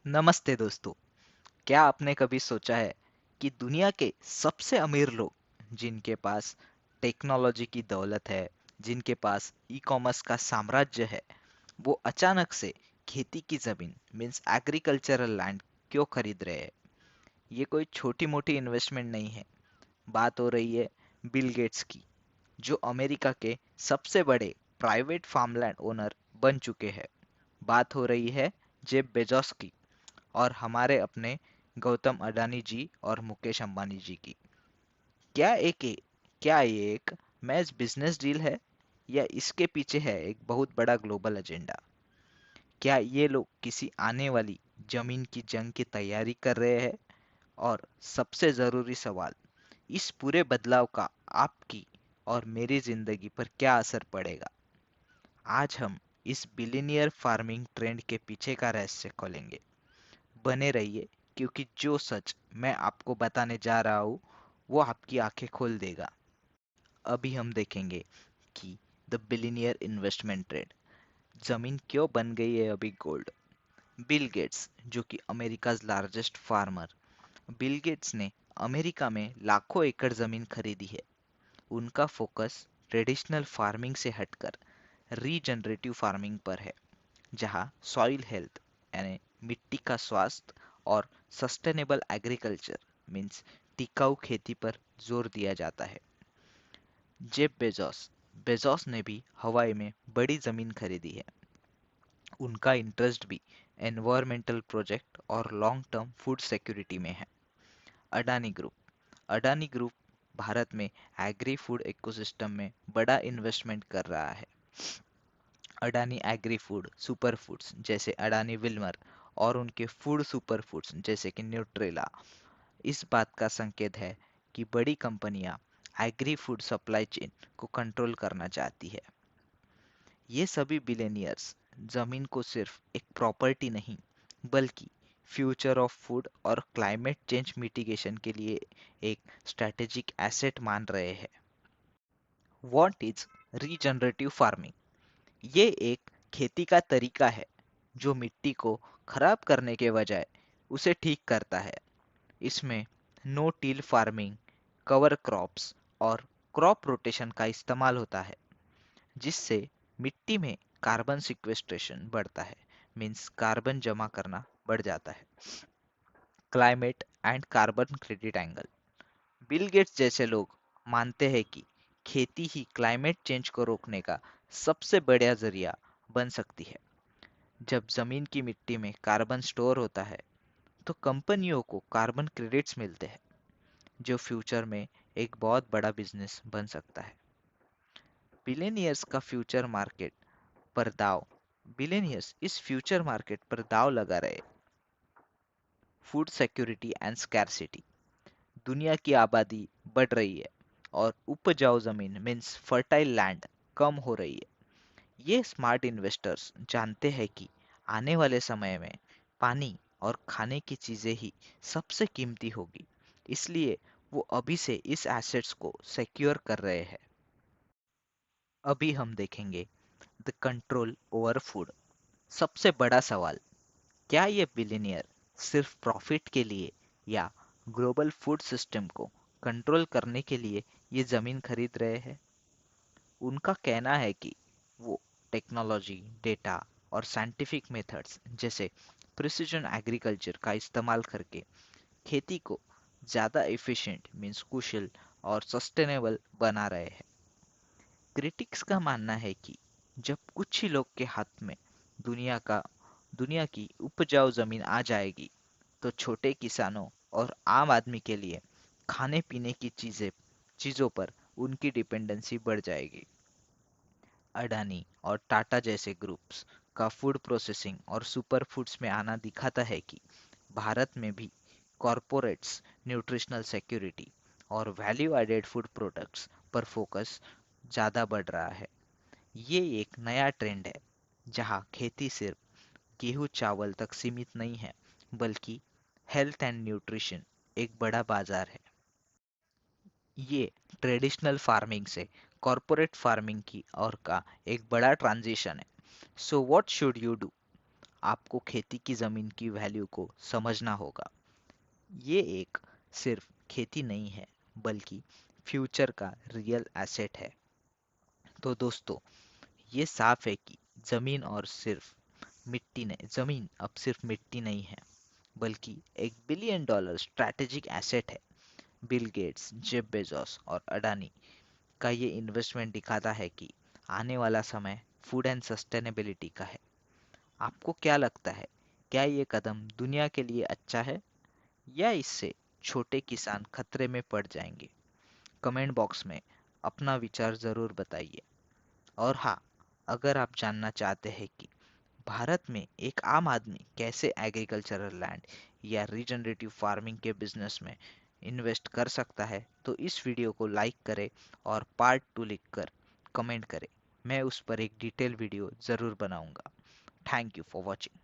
नमस्ते दोस्तों। क्या आपने कभी सोचा है कि दुनिया के सबसे अमीर लोग, जिनके पास टेक्नोलॉजी की दौलत है, जिनके पास ई कॉमर्स का साम्राज्य है, वो अचानक से खेती की जमीन मीन्स एग्रीकल्चरल लैंड क्यों खरीद रहे हैं? ये कोई छोटी मोटी इन्वेस्टमेंट नहीं है। बात हो रही है बिल गेट्स की, जो अमेरिका के सबसे बड़े प्राइवेट फार्मलैंड ओनर बन चुके हैं। बात हो रही है जेफ बेजोस की, और हमारे अपने गौतम अडानी जी और मुकेश अंबानी जी की। क्या एक क्या ये एक मैच बिजनेस डील है, या इसके पीछे है एक बहुत बड़ा ग्लोबल एजेंडा? क्या ये लोग किसी आने वाली जमीन की जंग की तैयारी कर रहे हैं? और सबसे ज़रूरी सवाल, इस पूरे बदलाव का आपकी और मेरी ज़िंदगी पर क्या असर पड़ेगा? आज हम इस बिलियनियर फार्मिंग ट्रेंड के पीछे का रहस्य खोलेंगे। बने रहिए, क्योंकि जो सच मैं आपको बताने जा रहा हूँ वो आपकी आंखें खोल देगा। अभी हम देखेंगे कि द बिलियनियर इन्वेस्टमेंट ट्रेंड, जमीन क्यों बन गई है अभी गोल्ड। बिल गेट्स, जो कि America largest farmer, Bill Gates ने अमेरिका में लाखों एकड़ जमीन खरीदी है। उनका फोकस ट्रेडिशनल फार्मिंग से हटकर रीजनरेटिव फार्मिंग पर है, जहां सॉइल हेल्थ यानी मिट्टी का स्वास्थ्य और सस्टेनेबल एग्रीकल्चर मीन्स टिकाऊ खेती पर जोर दिया जाता है। जेफ बेजोस बेजोस ने भी हवाई में बड़ी जमीन खरीदी है। उनका इंटरेस्ट भी एनवायरमेंटल प्रोजेक्ट और लॉन्ग टर्म फूड सिक्योरिटी में है। अडानी ग्रुप अडानी ग्रुप भारत में एग्री फूड इकोसिस्टम में बड़ा इन्वेस्टमेंट कर रहा है। Adani agri food super foods जैसे अडानी विल्मर और उनके फूड सुपर फूड्स जैसे कि न्यूट्रेला इस बात का संकेत है कि बड़ी कंपनियां एग्री फूड सप्लाई चेन को कंट्रोल करना चाहती है। ये सभी बिलियनियर्स जमीन को सिर्फ एक प्रॉपर्टी नहीं, बल्कि फ्यूचर ऑफ फूड और क्लाइमेट चेंज मिटिगेशन के लिए एक स्ट्रेटेजिक एसेट मान रहे हैं। What is regenerative farming? ये एक खेती का तरीका है जो मिट्टी को खराब करने के बजाय उसे ठीक करता है। इसमें no till farming, cover crops और क्रॉप रोटेशन का इस्तेमाल होता है, जिससे मिट्टी में कार्बन सिक्वेस्ट्रेशन बढ़ता है, मीन्स कार्बन जमा करना बढ़ जाता है। Climate and carbon credit angle, Bill Gates जैसे लोग मानते हैं कि खेती ही क्लाइमेट चेंज को रोकने का सबसे बड़ा जरिया बन सकती है। जब जमीन की मिट्टी में कार्बन स्टोर होता है, तो कंपनियों को कार्बन क्रेडिट्स मिलते हैं, जो फ्यूचर में एक बहुत बड़ा बिजनेस बन सकता है। बिलियनियर्स का फ्यूचर मार्केट पर दाव बिलियनियर्स इस फ्यूचर मार्केट पर दाव लगा रहे। फूड सिक्योरिटी एंड स्कैरसिटी, दुनिया की आबादी बढ़ रही है और उपजाऊ जमीन मीन्स फर्टाइल लैंड कम हो रही है। ये स्मार्ट इन्वेस्टर्स जानते हैं कि आने वाले समय में पानी और खाने की चीजें ही सबसे कीमती होगी, इसलिए वो अभी से इस एसेट्स को सिक्योर कर रहे हैं। अभी हम देखेंगे द कंट्रोल ओवर फूड। सबसे बड़ा सवाल, क्या ये बिलियनियर सिर्फ प्रॉफिट के लिए या ग्लोबल फूड सिस्टम को कंट्रोल करने के लिए ये जमीन खरीद रहे हैं? उनका कहना है कि वो टेक्नोलॉजी, डेटा और साइंटिफिक मेथड्स जैसे प्रिसिजन एग्रीकल्चर का इस्तेमाल करके खेती को ज़्यादा एफिशिएंट मीन्स कुशल और सस्टेनेबल बना रहे हैं। क्रिटिक्स का मानना है कि जब कुछ ही लोग के हाथ में दुनिया का दुनिया की उपजाऊ जमीन आ जाएगी, तो छोटे किसानों और आम आदमी के लिए खाने पीने की चीज़ों पर उनकी डिपेंडेंसी बढ़ जाएगी। अडानी और टाटा जैसे ग्रुप्स का फूड प्रोसेसिंग और सुपर फूड्स में आना दिखाता है कि भारत में भी कॉरपोरेट्स न्यूट्रिशनल सिक्योरिटी और वैल्यू एडेड फूड प्रोडक्ट्स पर फोकस ज़्यादा बढ़ रहा है। ये एक नया ट्रेंड है, जहाँ खेती सिर्फ गेहूं चावल तक सीमित नहीं है, बल्कि हेल्थ एंड न्यूट्रिशन एक बड़ा बाजार है। ये ट्रेडिशनल फार्मिंग से कॉरपोरेट फार्मिंग की ओर का एक बड़ा ट्रांजिशन है। So what should you do? आपको खेती की जमीन की वैल्यू को समझना होगा। ये एक सिर्फ खेती नहीं है, बल्कि फ्यूचर का रियल एसेट है। तो दोस्तों, ये साफ है कि जमीन अब सिर्फ मिट्टी नहीं है, बल्कि $1 बिलियन स्ट्रैटेजिक एसेट है। बिल गेट्स, जेफ बेजोस और अडानी का ये इन्वेस्टमेंट दिखाता है कि आने वाला समय फूड एंड सस्टेनेबिलिटी का है। आपको क्या लगता है, क्या ये कदम दुनिया के लिए अच्छा है, या इससे छोटे किसान खतरे में पड़ जाएंगे? कमेंट बॉक्स में अपना विचार ज़रूर बताइए। और हाँ, अगर आप जानना चाहते हैं कि भारत में एक आम आदमी कैसे एग्रीकल्चरल लैंड या रीजनरेटिव फार्मिंग के बिजनेस में इन्वेस्ट कर सकता है, तो इस वीडियो को लाइक करें और पार्ट 2 लिखकर कमेंट करें। मैं उस पर एक डिटेल वीडियो ज़रूर बनाऊंगा। Thank you for watching.